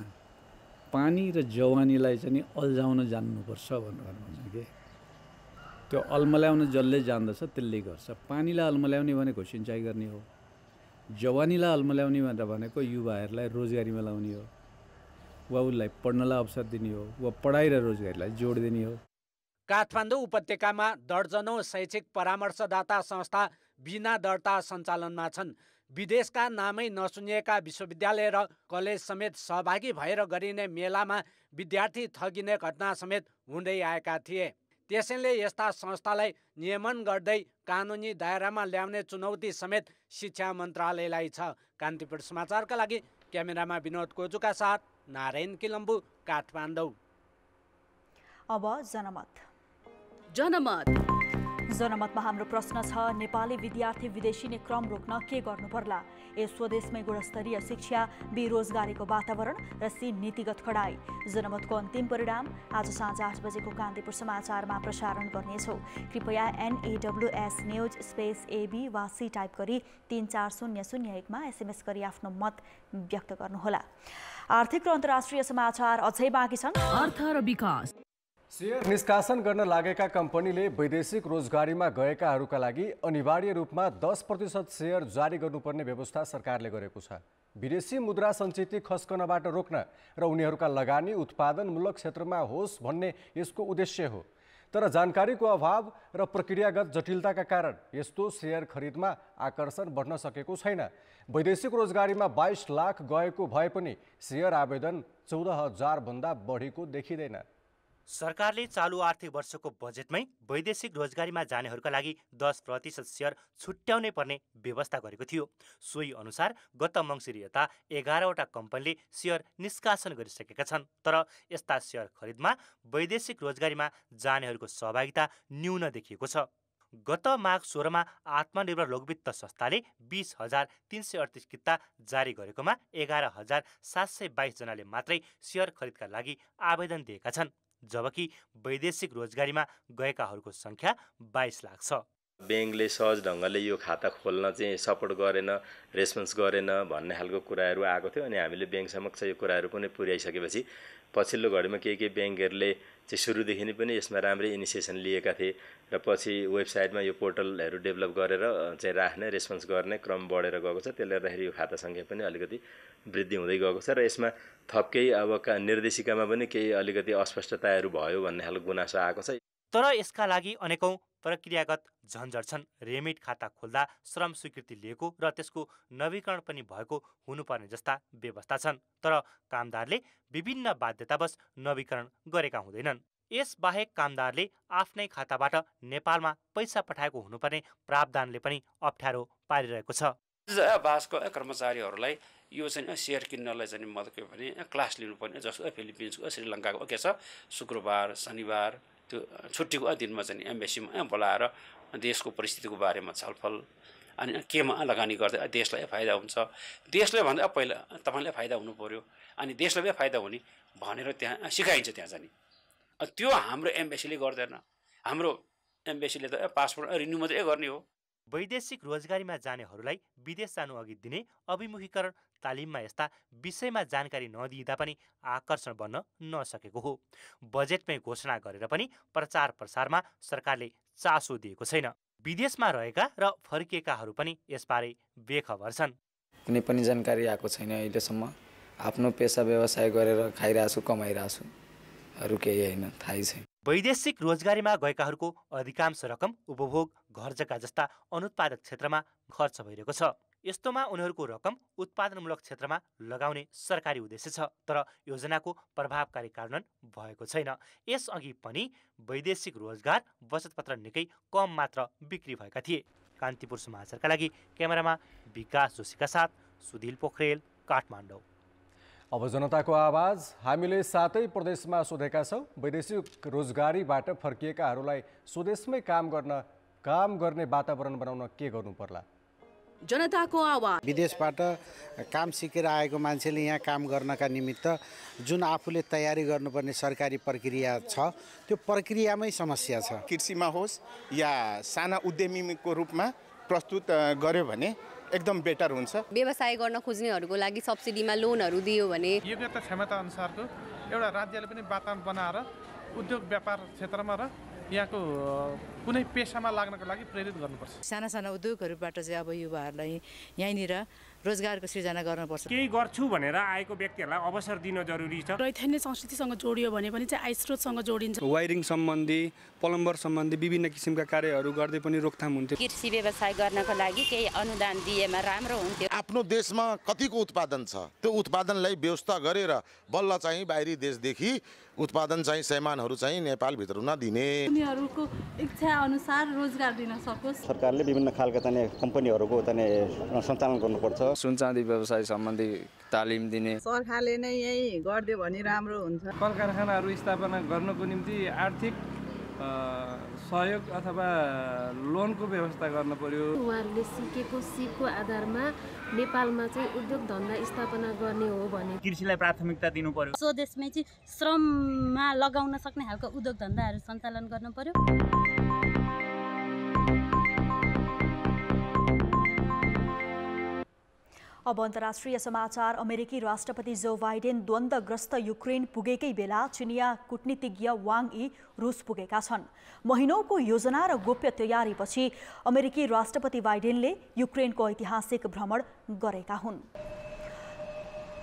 पानी र जवानीलाई चाहिँ अल्झाउन जान्नुपर्छ भन्नुहुन्छ कि त्यो अल्मल्याउन जसले जान्दछ त्यसले गर्छ। पानीलाई अल्मल्याउने भनेको सिँचाइ गर्ने हो, जवानीलाई अल्मल्याउने भनेको युवाहरूलाई रोजगारीमा लाउने हो, वा उसलाई पढ्नलाई अवसर दिने हो, वा पढाइ र रोजगारीलाई जोड दिने हो। काठमाडौँ उपत्यकामा दर्जनौं शैक्षिक परामर्शदाता संस्था बिना दर्ता सञ्चालनमा छन्। विदेशका नामै नसुनिएका विश्वविद्यालय र कलेज समेत सहभागी भएर गरिने मेलामा विद्यार्थी ठगिने घटना समेत हुँदै आएका थिए। त्यसैले यस्ता संस्थालाई नियमन गर्दै कानुनी दायरामा ल्याउने चुनौती समेत शिक्षा मन्त्रालयलाई छ। कान्तिपुर समाचारका लागि क्यामेरामा विनोद कोजुका साथ नारायण किलम्बु, काठमाडौँ। अब जनमत। जनमतमा हाम्रो प्रश्न छ, नेपाली विद्यार्थी विदेशिने क्रम रोक्न के गर्नु पर्ला? ए स्वदेशमै गुणस्तरीय शिक्षा, बेरोजगारीको वातावरण र सी नीतिगत कडाई। जनमतको अन्तिम परिणाम आज साँझ 8 बजेको कान्तिपुर समाचारमा प्रसारण गर्नेछौँ। कृपया NAWS न्यूज स्पेस AB वा C टाइप गरी 34001 मा SMS गरी आफ्नो मत व्यक्त गर्नुहोला। आर्थिक र अन्तर्राष्ट्रिय समाचार अझै बाँकी छन्। अर्थ र विकास। शेयर निष्कासन गर्न लागेका कम्पनीले वैदेशिक रोजगारीमा गएकाहरूका लागि अनिवार्य रूपमा 10% शेयर जारी गर्नुपर्ने व्यवस्था सरकारले गरेको छ। विदेशी मुद्रा सञ्चित खस्कनबाट रोक्न र उनीहरूका लगानी उत्पादनमूलक क्षेत्रमा होस् भन्ने यसको उद्देश्य हो। तर जानकारीको अभाव र प्रक्रियागत जटिलताका कारण यस्तो शेयर खरिदमा आकर्षण बढ्न सकेको छैन। वैदेशिक रोजगारीमा 22 लाख गएको भए पनि शेयर आवेदन 14,000 भन्दा बढीको देखिँदैन। सरकारले चालु आर्थिक वर्षको बजेटमै वैदेशिक रोजगारीमा जानेहरूका लागि 10% शेयर छुट्याउनै पर्ने व्यवस्था गरेको थियो। सोही अनुसार गत मङ्सिर यता 11वटा कम्पनीले शेयर निष्कासन गरिसकेका छन्। तर यस्ता शेयर खरिदमा वैदेशिक रोजगारीमा जानेहरूको सहभागिता न्यून देखिएको छ। गत माघ 16 मा आत्मनिर्भर लघुवित्त संस्थाले 20,338 किता जारी गरेकोमा 11,722 जनाले मात्रै शेयर खरिदका लागि आवेदन दिएका छन्, जबकि वैदेशिक रोजगारीमा गएकाहरूको सङ्ख्या 22 लाख छ। ब्याङ्कले सहज ढङ्गले यो खाता खोल्न चाहिँ सपोर्ट गरेन, रेस्पोन्स गरेन भन्ने खालको कुराहरू आएको थियो। अनि हामीले ब्याङ्क समक्ष यो कुराहरू पनि पुर्याइसकेपछि पछिल्लो घडीमा केही ब्याङ्कहरूले चाहिँ सुरुदेखि नै पनि यसमा राम्रै इनिसिएसन लिएका थिए र पछि वेबसाइटमा यो पोर्टलहरू डेभलप गरेर चाहिँ राख्ने, रेस्पोन्स गर्ने क्रम बढेर गएको छ। त्यसले गर्दाखेरि यो खाता सङ्ख्या पनि अलिकति वृद्धि हुँदै गएको छ र यसमा थप केही अब निर्देशिकामा पनि केही अलिकति अस्पष्टताहरू भयो भन्ने खालको गुनासो आएको छ। तर यसका लागि अनेकौं प्रक्रियागत झन्झट छन्। रेमिट खाता खोल्दा श्रम स्वीकृति लिएको र त्यसको नवीकरण पनि भएको हुनुपर्ने जस्ता व्यवस्था छन्। तर कामदारले विभिन्न बाध्यतावश नवीकरण गरेका हुँदैनन्। यसबाहेक कामदारले आफ्नै खाताबाट नेपालमा पैसा पठाएको हुनुपर्ने प्रावधानले पनि अप्ठ्यारो पारिरहेको छ। बासको कर्मचारीहरूलाई यो चाहिँ सेयर किन्नलाई चाहिँ मद्दत भने क्लास लिनुपर्ने, जस्तो फिलिपिन्सको, श्रीलङ्काको के छ शुक्रबार शनिबार त्यो छुट्टीको दिनमा चाहिँ एम्बेसीमा बोलाएर देशको परिस्थितिको बारेमा छलफल अनि केमा लगानी गर्दा देशलाई फाइदा हुन्छ, देशले भन्दा पहिला तपाईँलाई फाइदा हुनु पर्यो अनि देशलाई फाइदा हुने भनेर त्यहाँ सिकाइन्छ। त्यहाँ चाहिँ त्यो हाम्रो एम्बेसीले गर्दैन। हाम्रो एम्बेसीले त पासपोर्ट रिन्यू मात्रै गर्ने हो। वैदेशिक रोजगारीमा जानेहरूलाई विदेश जानु अघि दिने अभिमुखीकरण तालिममा यस्ता विषयमा जानकारी नदिँदा पनि आकर्षण बन्न नसकेको हो। बजेटमै घोषणा गरेर पनि प्रचार प्रसारमा सरकारले चासो दिएको छैन। विदेशमा रहेका र फर्किएकाहरू पनि यसबारे बेखबर छन्। कुनै पनि जानकारी आएको छैन अहिलेसम्म। आफ्नो पेसा व्यवसाय गरेर खाइरहेछु, कमाइरहेछु, अरू केही होइन, थाहै छैन। वैदेशिक रोजगारीमा गएकाहरूको अधिकांश रकम उपभोग, घर जग्गा जस्ता अनुत्पादक क्षेत्रमा खर्च भइरहेको छ। यस्तोमा उनीहरूको रकम उत्पादनमूलक क्षेत्रमा लगाउने सरकारी उद्देश्य छ, तर योजनाको प्रभावकारी कार्यान्वयन भएको छैन। यसअघि पनि वैदेशिक रोजगार बचतपत्र निकै कम मात्र बिक्री भएका थिए। कान्तिपुर समाचारका लागि क्यामेरामा विकास जोशीका साथ सुधिल पोखरेल, काठमाडौँ। अब जनताको आवाज। हामीले 7 प्रदेशमा सोधेका छौँ, वैदेशिक रोजगारीबाट फर्किएकाहरूलाई स्वदेशमै काम गर्ने वातावरण बनाउन के गर्नु पर्ला? जनताको आवाज। विदेशबाट काम सिकेर आएको मान्छेले यहाँ काम गर्नका निमित्त जुन आफूले तयारी गर्नुपर्ने सरकारी प्रक्रिया छ, त्यो प्रक्रियामै समस्या छ। कृषिमा होस् या साना उद्यमीको रूपमा प्रस्तुत गर्यो भने एकदम बेटर हुन्छ। व्यवसाय गर्न खोज्नेहरूको लागि सब्सिडीमा लोनहरू दियो भने योग्यता क्षमता अनुसारको एउटा राज्यले पनि वातावरण बनाएर उद्योग व्यापार क्षेत्रमा र यहाँको कुनै पेसामा लाग्नको लागि प्रेरित गर्नुपर्छ। साना साना उद्योगहरूबाट चाहिँ अब युवाहरूलाई यहीँनिर रोजगारको सृजना गर्नुपर्छ। केही गर्छु भनेर आएको व्यक्तिहरूलाई अवसर दिन जरुरी छ। रैथान्य संस्कृतिसँग जोडियो भने पनि चाहिँ आय स्रोतसँग जोडिन्छ। वायरिङ सम्बन्धी, प्लम्बर सम्बन्धी विभिन्न किसिमका कार्यहरू गर्दै पनि रोकथाम हुन्थ्यो। कृषि व्यवसाय गर्नको लागि केही अनुदान दिएमा राम्रो हुन्थ्यो। आफ्नो देशमा कतिको उत्पादन छ त्यो उत्पादनलाई व्यवस्था गरेर बल्ल चाहिँ बाहिरी देशदेखि उत्पादन चाहिँ सामानहरू चाहिँ नेपालभित्र नदिने, उनीहरूको इच्छा अनुसार रोजगार दिन सकोस्। सरकारले विभिन्न खालका कम्पनीहरूको सञ्चालन गर्नुपर्छ। सुन चाँदी व्यवसाय सम्बन्धी तालिम दिने सरकारले नै यही गरिदियो भने राम्रो हुन्छ। कल कारखानाहरू स्थापना गर्नको निम्ति आर्थिक सहयोग अथवा लोनको व्यवस्था गर्न पर्यो। उहाँहरूले सिकेको सिपको आधारमा नेपालमा चाहिँ उद्योग धन्दा स्थापना गर्ने हो भने कृषिलाई प्राथमिकता दिनु पर्यो। स्वदेशमै चाहिँ श्रममा लगाउन सक्ने खालको उद्योग धन्दाहरू सञ्चालन गर्न पर्यो। अब अन्तर्राष्ट्रिय समाचार। अमेरिकी राष्ट्रपति जो बाइडेन द्वन्द्वग्रस्त युक्रेन पुगेकै बेला चिनिया कूटनीतिज्ञ वाङ यी रुस पुगेका छन्। महिनौको योजना र गोप्य तयारीपछि अमेरिकी राष्ट्रपति बाइडेनले युक्रेनको ऐतिहासिक भ्रमण गरेका हुन्।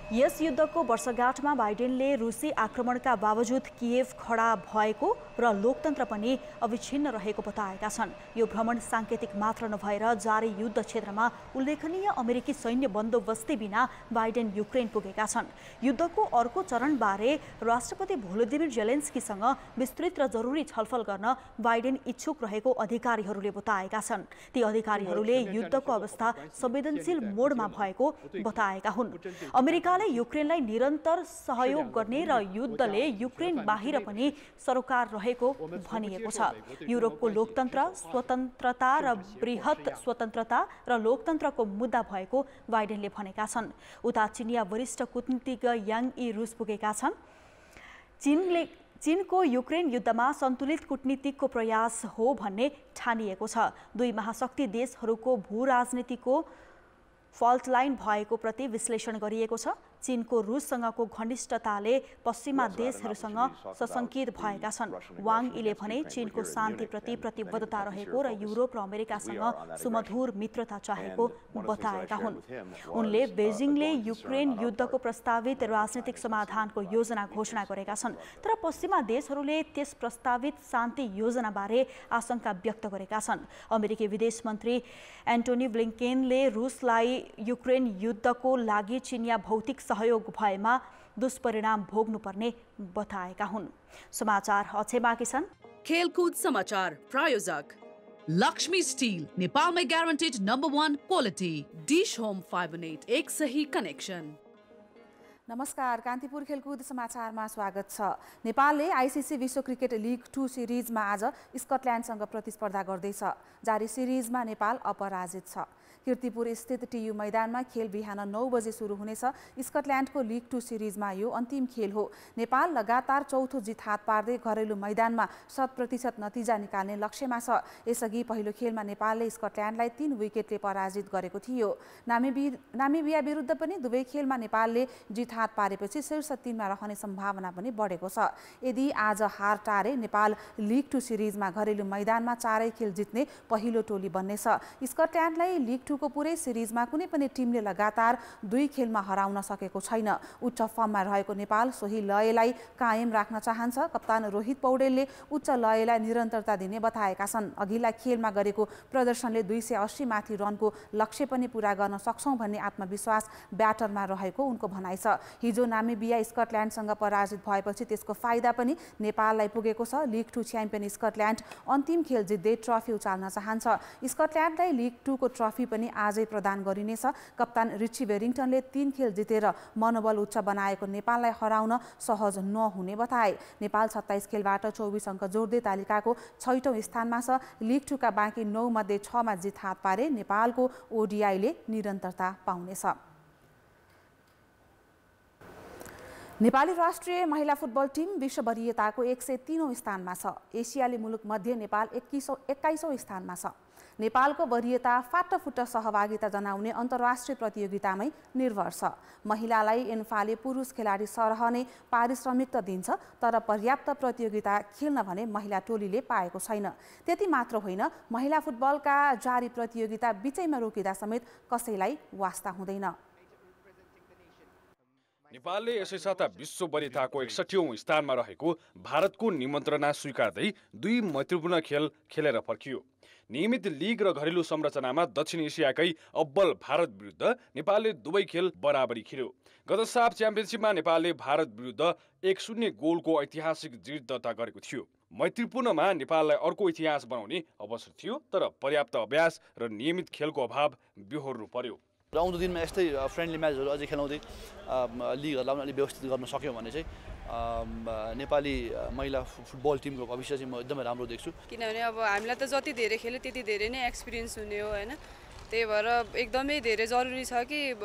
यस युद्धको वर्षगाँठमा बाइडेनले रुसी आक्रमणका बावजुद किएभ खडा भएको र लोकतन्त्र पनि अविच्छिन्न रहेको बताएका छन्। यो भ्रमण सांकेतिक मात्र नभएर जारी युद्ध क्षेत्रमा उल्लेखनीय अमेरिकी सैन्य बन्दोबस्ती बिना बाइडेन युक्रेन पुगेका छन्। युद्धको अर्को चरणबारे राष्ट्रपति भोलोदिमिर जेलेन्स्कीसँग विस्तृत र जरुरी छलफल गर्न बाइडेन इच्छुक रहेको अधिकारीहरूले बताएका छन्। ती अधिकारीहरूले युद्धको अवस्था संवेदनशील मोडमा भएको बताएका हुन्। अमेरिकाले युक्रेनलाई निरन्तर सहयोग गर्ने र युद्धले युक्रेन बाहिर पनि सरोकार रहेको भनिएको छ। युरोपको लोकतन्त्र, स्वतन्त्रता र बृहत स्वतन्त्रता र लोकतन्त्रको मुद्दा भएको बाइडेनले भनेका छन्। उता चिनिया वरिष्ठ कूटनीतिज्ञ याङ यी रुस पुगेका छन्। चीनको युक्रेन युद्धमा सन्तुलित कूटनीतिको प्रयास हो भन्ने ठानिएको छ। दुई महाशक्ति देशहरूको भूराजनीतिको फल्ट लाइन भएको प्रति विश्लेषण गरिएको छ। चीनको रुससँगको घनिष्ठताले पश्चिमा देशहरूसँग सशङ्कित भएका छन्। वाङ यीले भने चीनको शान्तिप्रति प्रतिबद्धता रहेको र युरोप र अमेरिकासँग सुमधुर मित्रता चाहेको बताएका हुन्। उनले बेजिङले युक्रेन युद्धको प्रस्तावित राजनीतिक समाधानको योजना घोषणा गरेका छन्, तर पश्चिमा देशहरूले त्यस प्रस्तावित शान्ति योजनाबारे आशंका व्यक्त गरेका छन्। अमेरिकी विदेश मन्त्री एन्टोनी ब्लिङ्केनले रुसलाई युक्रेन युद्धको लागि चिनिया भौतिक सहयोग भएमा दुष्परिणाम भोग्नुपर्ने बताएका हुन्। समाचार अझै बाँकी छन्। खेलकुद समाचार प्रायोजक लक्ष्मी स्टील, नेपालमै guaranteed number 1 quality. Dish home 518, एक सही कनेक्सन। नमस्कार, कान्तिपुर खेलकुद समाचारमा स्वागत छ। नेपालले आइसिसी विश्व क्रिकेट लिग 2 सिरिजमा आज स्कटल्यान्डसँग प्रतिस्पर्धा गर्दैछ। जारी सिरिजमा नेपाल अपराजित छ। कीर्तिपुर स्थित टियु मैदानमा खेल बिहान 9 बजे सुरु हुनेछ। स्कटल्यान्डको लिग 2 सिरिजमा यो अन्तिम खेल हो। नेपाल लगातार चौथो जित हात पार्दै घरेलु मैदानमा 100% नतिजा निकाल्ने लक्ष्यमा छ। यसअघि पहिलो खेलमा नेपालले स्कटल्यान्डलाई 3 विकेटले पराजित गरेको थियो। नामिबिया विरुद्ध पनि दुवै खेलमा नेपालले जित हात पारेपछि शीर्ष 3 मा रहने सम्भावना पनि बढेको छ। यदि आज हार टारे नेपाल लिग 2 सिरिजमा घरेलु मैदानमा 4 खेल जित्ने पहिलो टोली बन्नेछ। स्कटल्यान्डलाई लिग 2 को पुरै सिरिजमा कुनै पनि टिमले लगातार 2 खेलमा हराउन सकेको छैन। उच्च फर्ममा रहेको नेपाल सोही लयलाई कायम राख्न चाहन्छ। कप्तान रोहित पौडेलले उच्च लयलाई निरन्तरता दिने बताएका छन्। अघिल्ला खेलमा गरेको प्रदर्शनले 280 माथि रनको लक्ष्य पनि पूरा गर्न सक्छौं भन्ने आत्मविश्वास ब्याटरमा रहेको उनको भनाइ छ। हिजो नामिबिया स्कटल्यान्डसँग पराजित भएपछि त्यसको फाइदा पनि नेपाललाई पुगेको छ। लिग 2 च्याम्पियन स्कटल्यान्ड अन्तिम खेल जित्दै ट्रफी उचाल्न चाहन्छ। स्कटल्यान्डलाई लिग 2 को ट्रफी पनि आजै प्रदान गरिनेछ। कप्तान रिची बेरिङटनले 3 खेल जितेर मनोबल उच्च बनाएको नेपाललाई हराउन सहज नहुने बताए। नेपाल 27 खेलबाट 24 अङ्क जोड्दै तालिकाको 6औं स्थानमा छ। लिग 2 का बाँकी 9 मध्ये 6 मा जित हात पारे नेपालको ओडिआईले निरन्तरता पाउनेछ। नेपाली राष्ट्रिय महिला फुटबल टिम विश्व वरियताको 103औं स्थानमा छ। एसियाली मुलुक मध्ये नेपाल 21औं स्थानमा छ। नेपालको वरियता फाटाफुट्टा सहभागिता जनाउने अन्तर्राष्ट्रिय प्रतियोगितामै निर्भर छ। महिलालाई एन्फाले पुरुष खेलाडी सरह नै पारिश्रमिक त दिन्छ, तर पर्याप्त प्रतियोगिता खेल्न भने महिला टोलीले पाएको छैन। त्यति मात्र होइन, महिला फुटबलका जारी प्रतियोगिता बिचैमा रोकिँदा समेत कसैलाई वास्ता हुँदैन। नेपालले यसै साता विश्व वरियताको 61औं स्थानमा रहेको भारतको निमन्त्रणा स्वीकार्दै 2 महत्त्वपूर्ण खेल खेलेर फर्कियो। नियमित लिग र घरेलु संरचनामा दक्षिण एसियाकै अब्बल भारत विरुद्ध नेपालले दुवै खेल बराबरी खेल्यो। गत साफ च्याम्पियनसिपमा नेपालले भारत विरुद्ध 1-0 गोलको ऐतिहासिक जित दर्ता गरेको थियो। मैत्रीपूर्णमा नेपाललाई अर्को इतिहास बनाउने अवसर थियो, तर पर्याप्त अभ्यास र नियमित खेलको अभाव बेहोर्नु पर्यो। र आउँदो दिनमा यस्तै फ्रेन्डली म्याचहरू अझै खेलाउँदै लिगहरूलाई पनि अलिक व्यवस्थित गर्न सक्यौँ भने चाहिँ नेपाली महिला फुटबल टिमको भविष्य चाहिँ म एकदमै राम्रो देख्छु। किनभने अब हामीलाई त जति धेरै खेल्यो त्यति धेरै नै एक्सपिरियन्स हुने हो हैन, त्यही भएर एकदमै धेरै जरुरी छ कि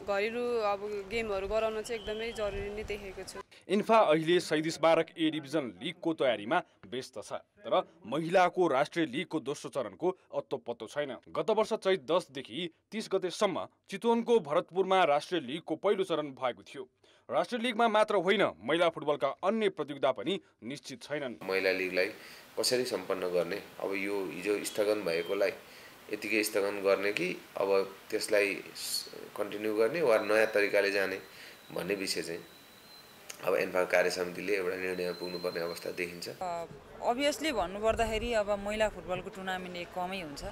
घरेलु अब गेमहरू गराउन चाहिँ एकदमै जरुरी नै देखेको छु। इन्फा अहिले 37 ए डिभिजन लिगको तयारीमा व्यस्त छ, तर महिलाको राष्ट्रिय लिगको दोस्रो चरणको अत्तो-पत्तो छैन। गत वर्ष चैत 10 देखि 30 गतेसम्म चितवनको भरतपुरमा राष्ट्रिय लिगको पहिलो चरण भएको थियो। राष्ट्रिय लिगमा मात्र होइन, महिला फुटबलका अन्य प्रतियोगिता पनि निश्चित छैनन्। महिला लिगलाई कसरी सम्पन्न गर्ने, अब यो हिजो स्थगन भएकोलाई यतिकै स्थगन गर्ने कि अब त्यसलाई कन्टिन्यू गर्ने वा नयाँ तरिकाले जाने भन्ने विषय चाहिँ अब एन्फा कार्य समितिले एउटा निर्णय पुग्नुपर्ने अवस्था देखिन्छ। अभियसली भन्नुपर्दाखेरि अब महिला फुटबलको टुर्नामेन्ट एक कमै हुन्छ।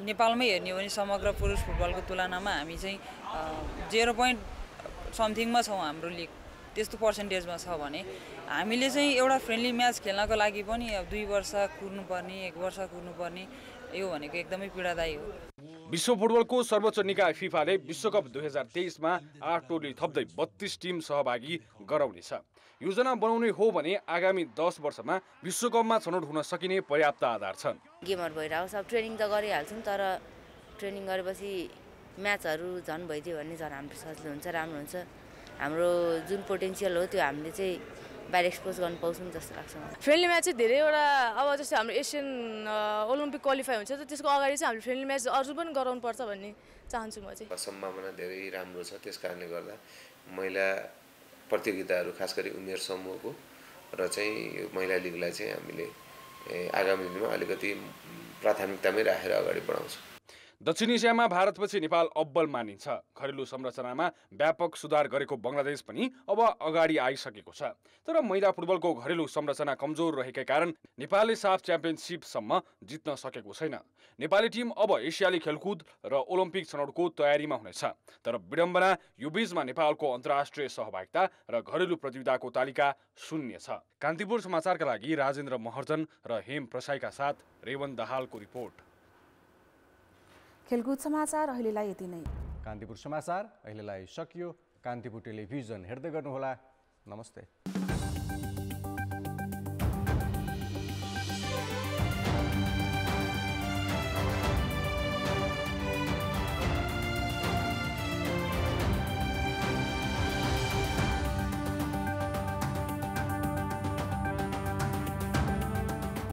नेपालमै हेर्ने हो भने समग्र पुरुष फुटबलको तुलनामा हामी चाहिँ 0 समथिङमा छौँ हाम्रो लिग। त्यस्तो पर्सेन्टेजमा छ भने हामीले चाहिँ एउटा फ्रेन्डली म्याच खेल्नको लागि पनि 2 वर्ष कुर्नुपर्ने, 1 वर्ष कुर्नुपर्ने, यो भनेको एकदमै पीडादायी हो। विश्व फुटबलको सर्वोच्च निकाय फिफाले विश्वकप 2023मा 8 टोली थप्दै 32 टिम सहभागी गराउनेछ। योजना बनाउने हो भने आगामी 10 वर्षमा विश्वकपमा छनौट हुन सकिने पर्याप्त आधार छन्। गेमहरू भइरहेको छ, ट्रेनिङ त गरिहाल्छौँ, तर ट्रेनिङ गरेपछि म्याचहरू झन् भइदियो भने झन् हाम्रो सजिलो हुन्छ, राम्रो हुन्छ। हाम्रो जुन पोटेन्सियल हो त्यो हामीले चाहिँ बाहिर एक्सपोज गर्न पाउँछौँ जस्तो लाग्छ मलाई। फ्रेन्डली म्याच चाहिँ धेरैवटा अब जस्तै हाम्रो एसियन ओलम्पिक क्वालिफाई हुन्छ, त्यसको अगाडि चाहिँ हामीले फ्रेन्डली म्याच अरू पनि गराउनुपर्छ भन्ने चाहन्छु म चाहिँ। सम्भावना धेरै राम्रो छ, त्यस कारणले गर्दा महिला प्रतियोगिताहरू खास गरी उमेर समूहको र चाहिँ यो महिला लिगलाई चाहिँ हामीले आगामी दिनमा अलिकति प्राथमिकतामै राखेर अगाडि बढाउँछौँ। दक्षिण एसियामा भारतपछि नेपाल अब्बल मानिन्छ। घरेलु संरचनामा व्यापक सुधार गरेको बङ्गलादेश पनि अब अगाडि आइसकेको छ। तर महिला फुटबलको घरेलु संरचना कमजोर रहेकै कारण नेपालले साफ च्याम्पियनसिपसम्म जित्न सकेको छैन। नेपाली टिम अब एसियाली खेलकुद र ओलम्पिक छनौटको तयारीमा हुनेछ। तर विडम्बना यो बीचमा नेपालको अन्तर्राष्ट्रिय सहभागिता र घरेलु प्रतियोगिताको तालिका शून्य छ। कान्तिपुर समाचारका लागि राजेन्द्र महर्जन र हेम प्रसाईका साथ रेवन दाहालको रिपोर्ट। खेलकुद समाचार अहिलेलाई यति नै। कान्तिपुर समाचार अहिलेलाई सकियो। कान्तिपुर टेलिभिजन हेर्दै गर्नुहोला। नमस्ते।